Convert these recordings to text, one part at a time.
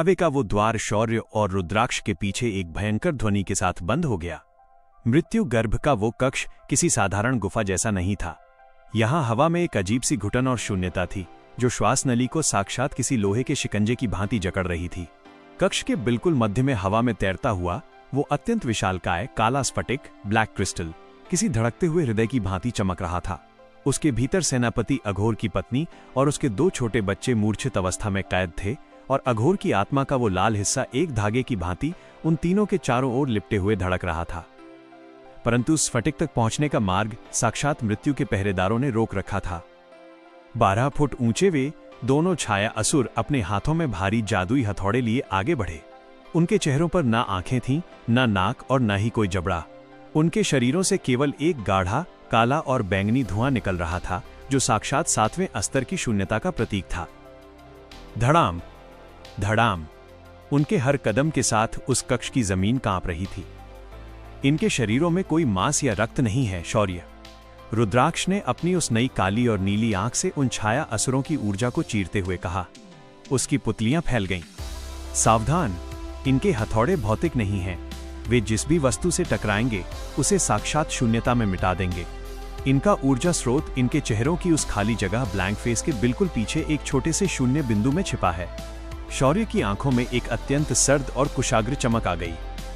Away का वो द्वार शौर्य और रुद्राक्ष के पीछे एक भयंकर ध्वनि के साथ बंद हो गया। मृत्यु गर्भ का वो कक्ष किसी साधारण गुफा जैसा नहीं था। यहाँ हवा में एक अजीब सी घुटन और शून्यता थी जो श्वास नली को साक्षात किसी लोहे के शिकंजे की भांति जकड़ रही थी। कक्ष के बिल्कुल मध्य में हवा में तैरता हुआ वो अत्यंत विशालकाय काला स्फटिक ब्लैक क्रिस्टल किसी धड़कते हुए हृदय की भांति चमक रहा था। उसके भीतर सेनापति अघोर की पत्नी और उसके 2 छोटे बच्चे मूर्छित अवस्था में कैद थे और अघोर की आत्मा का वो लाल हिस्सा एक धागे की भांति उन तीनों के चारों ओर लिपटे हुए धड़क रहा था। परंतु स्फटिक तक पहुंचने का मार्ग साक्षात मृत्यु के पहरेदारों ने रोक रखा था। 12 फुट ऊंचे वे दोनों छाया असुर अपने हाथों में भारी जादुई हथौड़े लिए आगे बढ़े। उनके चेहरों पर ना आंखें थीं, ना नाक और ना ही कोई जबड़ा। उनके शरीरों से केवल एक गाढ़ा काला और बैंगनी धुआं निकल रहा था जो साक्षात 7वें अस्तर की शून्यता का प्रतीक था। धड़ाम धड़ाम उनके हर कदम के साथ उस कक्ष की जमीन कांप रही थी। इनके शरीरों में कोई मांस या रक्त नहीं है शौर्य। रुद्राक्ष ने अपनी उस नई काली और नीली आंख से उन छाया असुरों की ऊर्जा को चीरते हुए कहा। उसकी पुतलियां फैल गईं। सावधान, इनके हथौड़े भौतिक नहीं हैं। वे जिस भी वस्तु से टकराएंगे उसे साक्षात शून्यता में मिटा देंगे। इनका ऊर्जा स्रोत इनके चेहरों की उस खाली जगह ब्लैंक फेस के बिल्कुल पीछे एक छोटे से शून्य बिंदु में छिपा है। शौर्य की आंखों में एक अत्यंत सर्द और कुशाग्र चमक आ गई।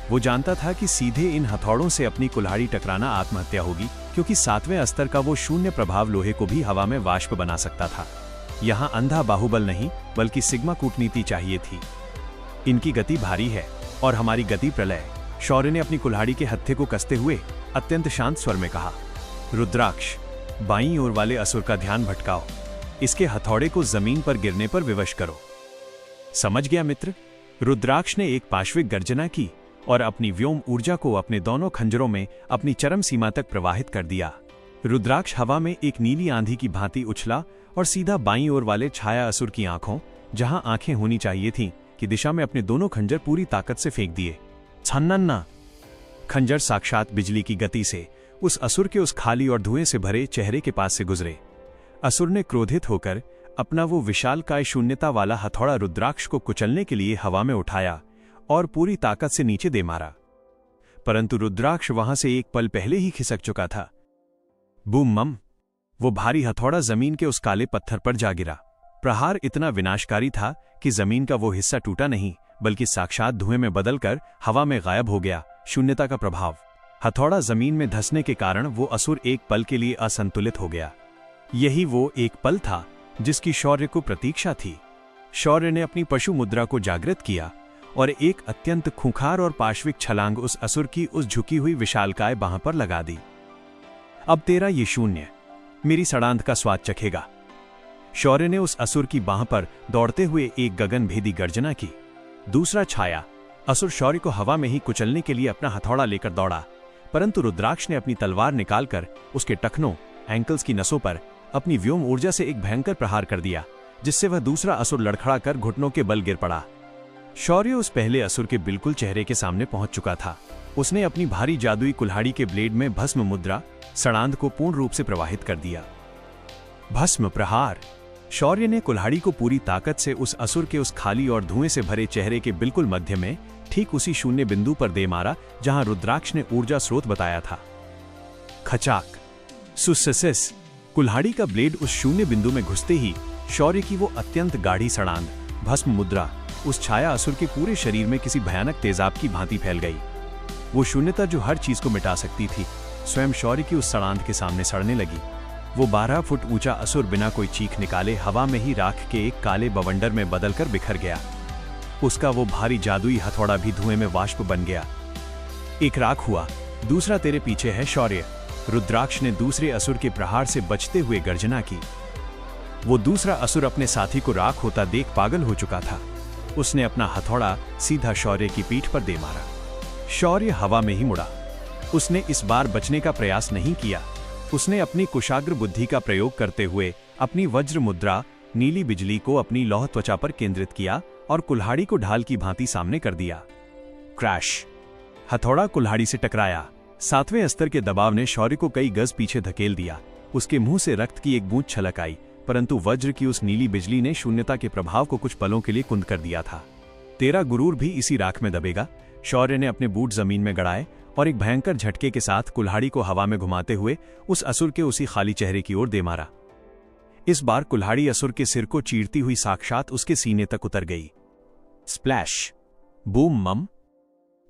वो जानता था कि सीधे इन हथौड़ों से अपनी कुल्हाड़ी टकराना आत्महत्या होगी, क्योंकि 7वें अस्तर का वो शून्य प्रभाव लोहे को भी हवा में वाष्प बना सकता था। यहाँ अंधा बाहुबल नहीं बल्कि सिग्मा कूटनीति चाहिए थी। इनकी गति भारी है और हमारी गति प्रलय। शौर्य ने अपनी कुल्हाड़ी के हत्थे को कसते हुए अत्यंत शांत स्वर में कहा। रुद्राक्ष, बाईं ओर वाले असुर का ध्यान भटकाओ। इसके हथौड़े को जमीन पर गिरने पर विवश करो। समझ गया मित्र। रुद्राक्ष ने एक पाश्विक गर्जना की और अपनी व्योम ऊर्जा को अपने दोनों खंजरों में अपनी चरम सीमा तक प्रवाहित कर दिया। रुद्राक्ष हवा में एक नीली आंधी की भांति उछला और सीधा बाईं ओर वाले छाया असुर की आंखों, जहां आंखें होनी चाहिए थीं, की दिशा में अपने दोनों खंजर पूरी ताकत से फेंक दिए। छन्नन्ना! खंजर साक्षात बिजली की गति से उस असुर के उस खाली और धुएं से भरे चेहरे के पास से गुजरे। असुर ने क्रोधित होकर अपना वो विशालकाय शून्यता वाला हथौड़ा रुद्राक्ष को कुचलने के लिए हवा में उठाया और पूरी ताकत से नीचे दे मारा। परंतु रुद्राक्ष वहां से एक पल पहले ही खिसक चुका था। बूम मम! वो भारी हथौड़ा जमीन के उस काले पत्थर पर जा गिरा। प्रहार इतना विनाशकारी था कि जमीन का वो हिस्सा टूटा नहीं बल्कि साक्षात धुएं में बदलकर हवा में गायब हो गया। शून्यता का प्रभाव। हथौड़ा जमीन में धंसने के कारण वो असुर एक पल के लिए असंतुलित हो गया। यही वो एक पल था जिसकी शौर्य को प्रतीक्षा थी। शौर्य ने अपनी पशु मुद्रा को जागृत किया और एक अत्यंत खूंखार और पाश्विक छलांग उस असुर की उस झुकी हुई विशालकाय बाह पर लगा दी। अब तेरा ये शून्य मेरी सड़ांध का स्वाद चखेगा। शौर्य ने उस असुर की बाह पर दौड़ते हुए एक गगनभेदी गर्जना की। दूसरा छाया असुर शौर्य को हवा में ही कुचलने के लिए अपना हथौड़ा लेकर दौड़ा, परंतु रुद्राक्ष ने अपनी तलवार निकालकर उसके टखनों, एंकल्स की नसों पर अपनी व्योम ऊर्जा से एक भयंकर प्रहार कर दिया, जिससे वह दूसरा असुर लड़खड़ा कर घुटनों के बल गिर पड़ा। शौर्य उस पहले असुर के बिल्कुल चेहरे के सामने पहुंच चुका था। उसने अपनी भारी जादुई कुल्हाड़ी के ब्लेड में भस्म मुद्रा सड़ांध को पूर्ण रूप से प्रवाहित कर दिया। भस्म प्रहार। शौर्य ने कुल्हाड़ी को पूरी ताकत से उस असुर के उस खाली और धुएं से भरे चेहरे के बिल्कुल मध्य में ठीक उसी शून्य बिंदु पर दे मारा जहां रुद्राक्ष ने ऊर्जा स्रोत बताया था। खचाक! सुससिस! कुल्हाड़ी का ब्लेड उस शून्य बिंदु में घुसते ही शौर्य की वो अत्यंत गाढ़ी सड़ांध भस्म मुद्रा उस छाया असुर के पूरे शरीर में किसी भयानक तेजाब की भांति फैल गई। वो शून्यता जो हर चीज को मिटा सकती थी स्वयं शौर्य की उस सड़ांध के सामने सड़ने लगी। वो 12 फुट ऊंचा असुर बिना कोई चीख निकाले हवा में ही राख के एक काले बवंडर में बदलकर बिखर गया। उसका वो भारी जादुई हथौड़ा भी धुएं में वाष्प बन गया। एक राख हुआ, दूसरा तेरे पीछे है शौर्य। रुद्राक्ष ने दूसरे असुर के प्रहार से बचते हुए गर्जना की। वो दूसरा असुर अपने साथी को राख होता देख पागल हो चुका था। उसने अपना हथौड़ा सीधा शौर्य की पीठ पर दे मारा। शौर्य हवा में ही मुड़ा। उसने इस बार बचने का प्रयास नहीं किया। उसने अपनी कुशाग्र बुद्धि का प्रयोग करते हुए अपनी वज्र मुद्रा नीली बिजली को अपनी लौह त्वचा पर केंद्रित किया और कुल्हाड़ी को ढाल की भांति सामने कर दिया। क्रैश! हथौड़ा कुल्हाड़ी से टकराया। 7वें अस्तर के दबाव ने शौर्य को कई गज पीछे धकेल दिया। उसके मुंह से रक्त की एक बूंद छलक आई, परंतु वज्र की उस नीली बिजली ने शून्यता के प्रभाव को कुछ पलों के लिए कुंद कर दिया था। तेरा गुरूर भी इसी राख में दबेगा। शौर्य ने अपने बूट जमीन में गड़ाए और एक भयंकर झटके के साथ कुल्हाड़ी को हवा में घुमाते हुए उस असुर के उसी खाली चेहरे की ओर दे मारा। इस बार कुल्हाड़ी असुर के सिर को चीरती हुई साक्षात उसके सीने तक उतर गई। स्प्लैश, बूम मम।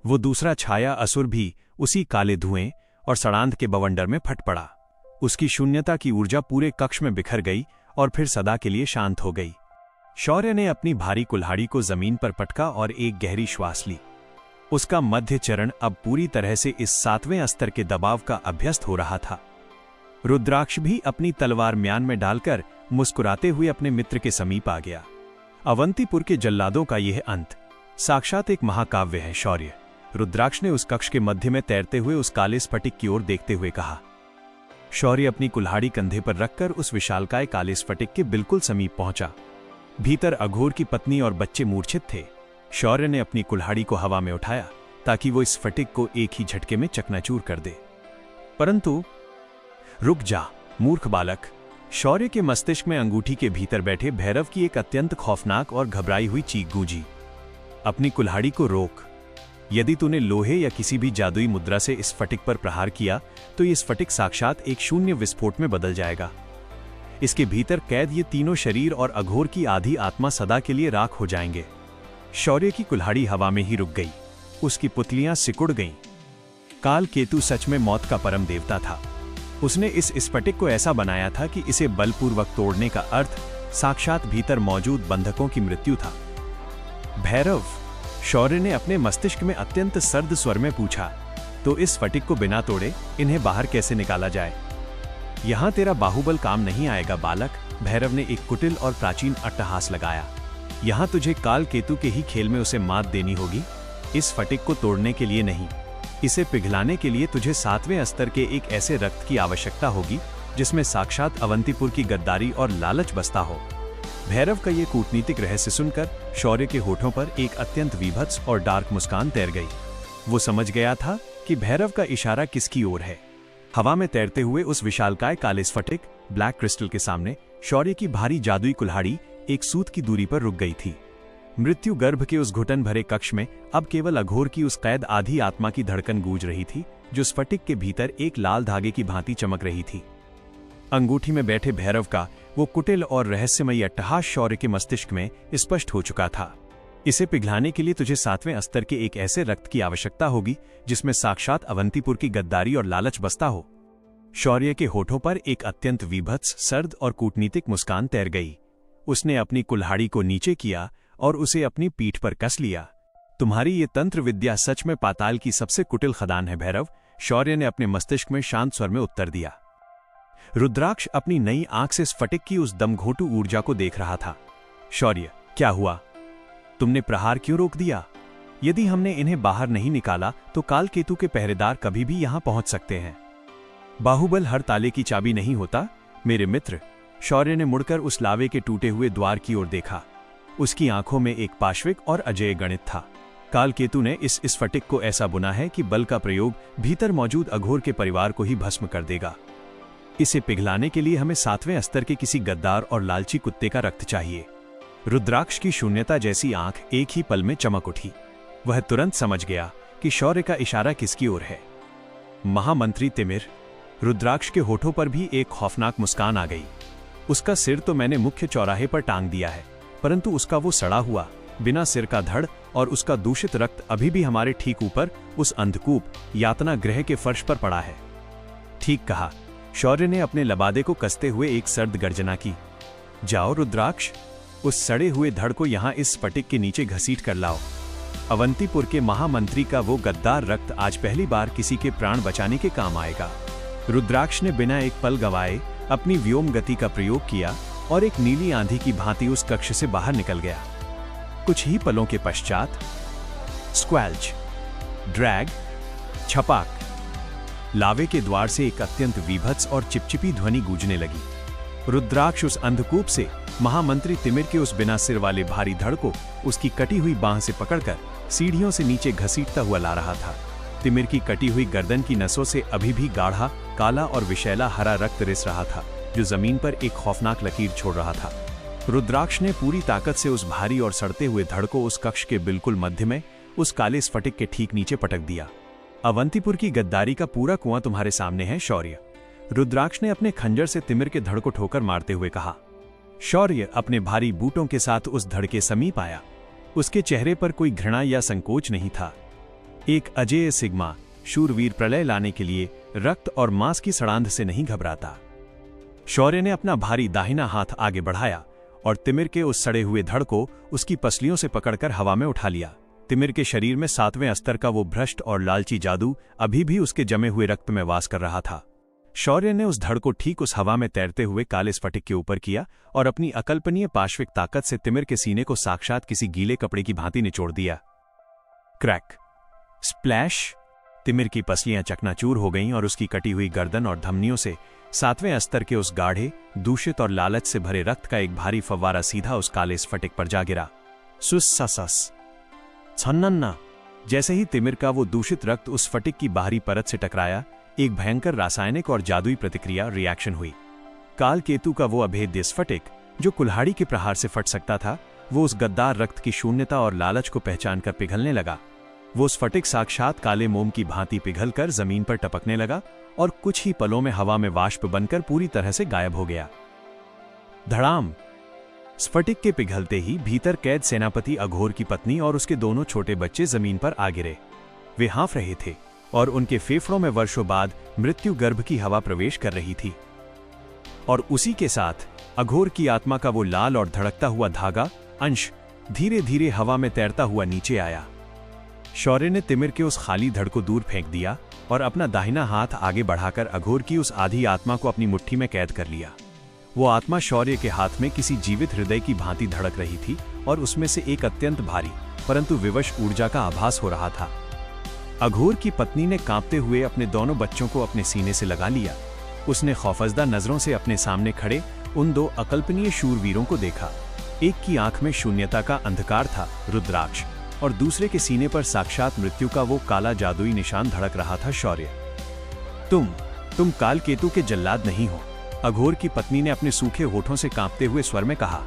वो दूसरा छाया असुर भी उसी काले धुएं और सड़ांध के बवंडर में फट पड़ा। उसकी शून्यता की ऊर्जा पूरे कक्ष में बिखर गई और फिर सदा के लिए शांत हो गई। शौर्य ने अपनी भारी कुल्हाड़ी को जमीन पर पटका और एक गहरी श्वास ली। उसका मध्य चरण अब पूरी तरह से इस 7वें स्तर के दबाव का अभ्यस्त हो रहा था। रुद्राक्ष भी अपनी तलवार म्यान में डालकर मुस्कुराते हुए अपने मित्र के समीप आ गया। अवंतीपुर के जल्लादों का यह अंत साक्षात एक महाकाव्य है शौर्य। रुद्राक्ष ने उस कक्ष के मध्य में तैरते हुए उस काले स्फटिक की ओर देखते हुए कहा। शौर्य अपनी कुल्हाड़ी कंधे पर रखकर उस विशालकाय काले स्फटिक के बिल्कुल समीप पहुंचा। भीतर अघोर की पत्नी और बच्चे मूर्छित थे। शौर्य ने अपनी कुल्हाड़ी को हवा में उठाया ताकि वो इस स्फटिक को एक ही झटके में चकनाचूर कर दे, परंतु रुक जा मूर्ख बालक। शौर्य के मस्तिष्क में अंगूठी के भीतर बैठे भैरव की एक अत्यंत खौफनाक और घबराई हुई चीख गूंजी। अपनी कुल्हाड़ी को रोक। यदि तूने लोहे या किसी भी जादुई मुद्रा से इस स्फटिक पर प्रहार किया तो ये स्फटिक साक्षात एक शून्य विस्फोट में बदल जाएगा। इसके भीतर कैद ये तीनों शरीर और अघोर की आधी आत्मा सदा के लिए राख हो जाएंगे। शौर्य की कुल्हाड़ी हवा में ही रुक गई। उसकी पुतलियां सिकुड़ गईं। काल केतु सच में मौत का परम देवता था। उसने इस स्फटिक को ऐसा बनाया था कि इसे बलपूर्वक तोड़ने का अर्थ साक्षात भीतर मौजूद बंधकों की मृत्यु था। भैरव, शौर्य ने अपने मस्तिष्क में अत्यंत सर्द स्वर में पूछा, तो इस स्फटिक को बिना तोड़े इन्हें बाहर कैसे निकाला जाए? यहां तेरा बाहुबल काम नहीं आएगा बालक। भैरव ने एक कुटिल और प्राचीन अट्टहास लगाया। यहां तुझे काल केतु के ही खेल में उसे मात देनी होगी। इस स्फटिक को तोड़ने के लिए नहीं, इसे पिघलाने के लिए तुझे 7वें स्तर के एक ऐसे रक्त की आवश्यकता होगी जिसमें साक्षात अवंतीपुर की गद्दारी और लालच बसता हो। भैरव का ये कूटनीतिक रहस्य सुनकर शौर्य के होठों पर एक अत्यंत विभत्स और डार्क मुस्कान तैर गई। वो समझ गया था कि भैरव का इशारा किसकी ओर है। हवा में तैरते हुए उस विशालकाय काले स्फटिक ब्लैक क्रिस्टल के सामने शौर्य की भारी जादुई कुल्हाड़ी एक सूत की दूरी पर रुक गई थी। मृत्यु गर्भ के उस घुटन भरे कक्ष में अब केवल अघोर की उस कैद आधी आत्मा की धड़कन गूंज रही थी, जो स्फटिक के भीतर एक लाल धागे की भांति चमक रही थी। अंगूठी में बैठे भैरव का वो कुटिल और रहस्यमयी अट्टहास शौर्य के मस्तिष्क में स्पष्ट हो चुका था। इसे पिघलाने के लिए तुझे 7वें स्तर के एक ऐसे रक्त की आवश्यकता होगी जिसमें साक्षात अवंतीपुर की गद्दारी और लालच बसता हो। शौर्य के होठों पर एक अत्यंत विभत्स, सर्द और कूटनीतिक मुस्कान तैर गई। उसने अपनी कुल्हाड़ी को नीचे किया और उसे अपनी पीठ पर कस लिया। तुम्हारी ये तंत्र विद्या सच में पाताल की सबसे कुटिल खदान है भैरव। शौर्य ने अपने मस्तिष्क में शांत स्वर में उत्तर दिया। रुद्राक्ष अपनी नई आंख से स्फटिक की उस दमघोटू ऊर्जा को देख रहा था। शौर्य, क्या हुआ? तुमने प्रहार क्यों रोक दिया? यदि हमने इन्हें बाहर नहीं निकाला तो काल केतु के पहरेदार कभी भी यहां पहुंच सकते हैं। बाहुबल हर ताले की चाबी नहीं होता मेरे मित्र। शौर्य ने मुड़कर उस लावे के टूटे हुए द्वार की ओर देखा। उसकी आंखों में एक पाश्विक और अजेय गणित था। काल केतु ने इस स्फटिक को ऐसा बुना है कि बल का प्रयोग भीतर मौजूद अघोर के परिवार को ही भस्म कर देगा। इसे पिघलाने के लिए हमें 7वें स्तर के किसी गद्दार और लालची कुत्ते का रक्त चाहिए। रुद्राक्ष की शून्यता जैसी आंख एक ही पल में चमक उठी। वह तुरंत समझ गया कि शौर्य का इशारा किसकी ओर है। महामंत्री तिमिर। रुद्राक्ष के होठों पर भी एक खौफनाक मुस्कान आ गई। उसका सिर तो मैंने मुख्य चौराहे पर टांग दिया है, परंतु उसका वो सड़ा हुआ बिना सिर का धड़ और उसका दूषित रक्त अभी भी हमारे ठीक ऊपर उस अंधकूप यातना गृह के फर्श पर पड़ा है। ठीक कहा। शौर्य ने अपने लबादे को कसते हुए एक सर्द गर्जना की। जाओ रुद्राक्ष, उस सड़े हुए धड़ को यहां इस स्फटिक के नीचे घसीट कर लाओ। अवंतीपुर के महामंत्री का वो गद्दार रक्त आज पहली बार किसी के प्राण बचाने के काम आएगा। रुद्राक्ष ने बिना एक पल गंवाए अपनी व्योम गति का प्रयोग किया और एक नीली आंधी की भांति उस कक्ष से बाहर निकल गया। कुछ ही पलों के पश्चात स्क्वैल्च, ड्रैग, छपाक, लावे के द्वार से एक अत्यंत विभत्स और चिपचिपी ध्वनि गूंजने लगी। रुद्राक्ष उस अंधकूप से महामंत्री तिमिर के उस बिना सिर वाले भारी धड़ को उसकी कटी हुई बांह से पकड़कर सीढ़ियों से नीचे घसीटता हुआ ला रहा था। तिमिर की कटी हुई गर्दन की नसों से अभी भी गाढ़ा, काला और विशैला हरा रक्त रिस रहा था, जो जमीन पर एक खौफनाक लकीर छोड़ रहा था। रुद्राक्ष ने पूरी ताकत से उस भारी और सड़ते हुए धड़ को उस कक्ष के बिल्कुल मध्य में, उस काले स्फटिक के ठीक नीचे पटक दिया। अवंतीपुर की गद्दारी का पूरा कुआं तुम्हारे सामने है शौर्य, रुद्राक्ष ने अपने खंजर से तिमिर के धड़ को ठोकर मारते हुए कहा। शौर्य अपने भारी बूटों के साथ उस धड़ के समीप आया। उसके चेहरे पर कोई घृणा या संकोच नहीं था। एक अजेय सिग्मा, शूरवीर प्रलय लाने के लिए रक्त और मांस की सड़ांध से नहीं घबराता। शौर्य ने अपना भारी दाहिना हाथ आगे बढ़ाया और तिमिर के उस सड़े हुए धड़ को उसकी पसलियों से पकड़कर हवा में उठा लिया। तिमिर के शरीर में 7वें स्तर का वो भ्रष्ट और लालची जादू अभी भी उसके जमे हुए रक्त में वास कर रहा था। शौर्य ने उस धड़ को ठीक उस हवा में तैरते हुए काले स्फटिक के ऊपर किया और अपनी अकल्पनीय पाश्विक ताकत से तिमिर के सीने को साक्षात किसी गीले कपड़े की भांति निचोड़ दिया। क्रैक, स्प्लैश, तिमिर की पसलियां चकनाचूर हो गईं और उसकी कटी हुई गर्दन और धमनियों से 7वें स्तर के उस गाढ़े, दूषित और लालच से भरे रक्त का एक भारी फव्वारा सीधा उस काले स्फटिक पर जा गिरा। सुस्सस, छन्नन्ना। जैसे ही तिमिर का वो दूषित रक्त उस स्फटिक की बाहरी परत से टकराया, एक भयंकर रासायनिक और जादुई प्रतिक्रिया रिएक्शन हुई। काल केतु का वो अभेद्य स्फटिक जो कुल्हाड़ी के प्रहार से फट सकता था, वो उस गद्दार रक्त की शून्यता और लालच को पहचान कर पिघलने लगा। वो स्फटिक साक्षात काले मोम की भांति पिघलकर जमीन पर टपकने लगा और कुछ ही पलों में हवा में वाष्प बनकर पूरी तरह से गायब हो गया। धड़ाम! स्फटिक के पिघलते ही भीतर कैद सेनापति अघोर की पत्नी और उसके दोनों छोटे बच्चे जमीन पर आ गिरे। वे हाँफ रहे थे और उनके फेफड़ों में वर्षों बाद मृत्यु गर्भ की हवा प्रवेश कर रही थी। और उसी के साथ अघोर की आत्मा का वो लाल और धड़कता हुआ धागा अंश धीरे धीरे हवा में तैरता हुआ नीचे आया। शौर्य ने तिमिर के उस खाली धड़ को दूर फेंक दिया और अपना दाहिना हाथ आगे बढ़ाकर अघोर की उस आधी आत्मा को अपनी मुट्ठी में कैद कर लिया। वो आत्मा शौर्य के हाथ में किसी जीवित हृदय की भांति धड़क रही थी और उसमें से एक अत्यंत भारी परंतु विवश ऊर्जा का आभास हो रहा था। अघोर की पत्नी ने कांपते हुए अपने दोनों बच्चों को अपने सीने से लगा लिया। उसने खौफजदा नजरों से अपने सामने खड़े उन दो अकल्पनीय शूरवीरों को देखा। एक की आंख में शून्यता का अंधकार था, रुद्राक्ष, और दूसरे के सीने पर साक्षात मृत्यु का वो काला जादुई निशान धड़क रहा था, शौर्य। तुम काल केतु के जल्लाद नहीं हो, अघोर की पत्नी ने अपने सूखे होठों से कांपते हुए स्वर में कहा।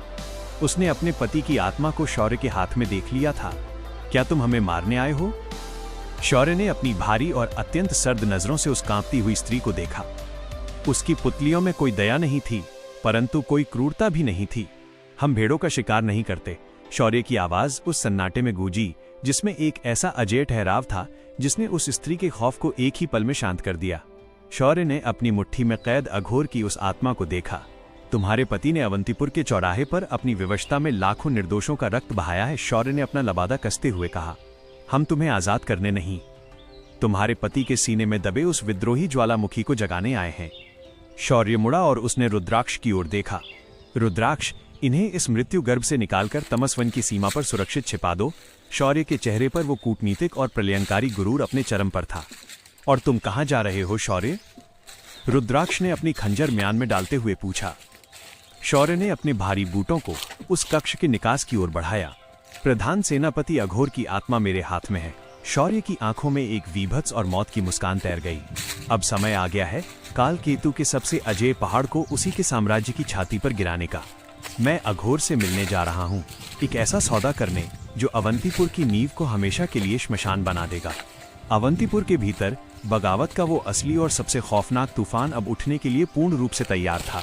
उसने अपने पति की आत्मा को शौर्य के हाथ में देख लिया था। क्या तुम हमें मारने आए हो? शौर्य ने अपनी भारी और अत्यंत सर्द नजरों से उस कांपती हुई स्त्री को देखा। उसकी पुतलियों में कोई दया नहीं थी, परंतु कोई क्रूरता भी नहीं थी। हम भेड़ों का शिकार नहीं करते, शौर्य की आवाज उस सन्नाटे में गूंजी जिसमें एक ऐसा अजेय ठहराव था जिसने उस स्त्री के खौफ को एक ही पल में शांत कर दिया। शौर्य ने अपनी मुट्ठी में कैद अघोर की उस आत्मा को देखा। तुम्हारे पति ने अवंतीपुर के चौराहे पर अपनी विवशता में लाखों निर्दोषों का रक्त बहाया है, शौर्य ने अपना लबादा कसते हुए कहा। हम तुम्हें आजाद करने नहीं, तुम्हारे पति के सीने में दबे उस विद्रोही ज्वालामुखी को जगाने आए हैं। शौर्य मुड़ा और उसने रुद्राक्ष की ओर देखा। रुद्राक्ष, इन्हें इस मृत्यु गर्भ से निकालकर तमसवन की सीमा पर सुरक्षित छिपा दो। शौर्य के चेहरे पर वो कूटनीतिक और प्रलयंकारी गुरूर अपने चरम पर था। और तुम कहां जा रहे हो शौर्य? रुद्राक्ष ने अपनी खंजर म्यान में डालते हुए पूछा। शौर्य ने अपने भारी बूटों को उस कक्ष के निकास की ओर बढ़ाया। प्रधान सेनापति अघोर की आत्मा मेरे हाथ में है। शौर्य की आंखों में एक वीभत्स और मौत की मुस्कान तैर गई। अब समय आ गया है काल केतु के सबसे अजेय पहाड़ को उसी के साम्राज्य की छाती पर गिराने का। मैं अघोर से मिलने जा रहा हूँ, एक ऐसा सौदा करने जो अवंतीपुर की नींव को हमेशा के लिए श्मशान बना देगा। अवंतीपुर के भीतर बगावत का वो असली और सबसे खौफनाक तूफान अब उठने के लिए पूर्ण रूप से तैयार था।